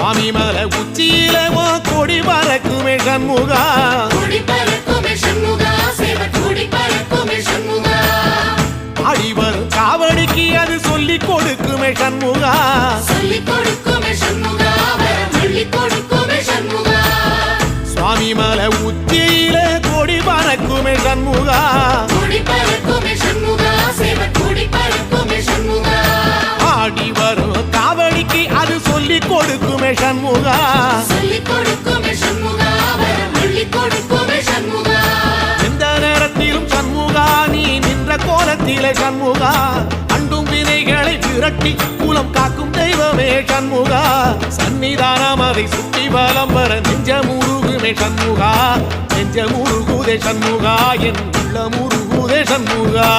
சுவாமி மலை உச்சியில கொடி பறக்குமே சண்முகா, ஆடி வரும் காவடிக்கு அது சொல்லி கொடுக்குமே சண்முகா, சுவாமி மலை உச்சியில கொடி பறக்குமே சண்முகா, ஆடி வரும் காவடிக்கு அது சொல்லி கொடுக்குமே சண்முகா, எந்த நேரத்திலும் சண்முகா நீ நின்ற கோலத்திலே சண்முகா, அண்டும் வினைகளை விரட்டி குலம் காக்கும் தெய்வமே சண்முகா, சன்னிதானம் அதை சுற்றி பலம் வர நெஞ்ச முருகுமே சண்முகா, நெஞ்ச முருகுதே சண்முகா, என் உள்ள முருகுதே சண்முகா.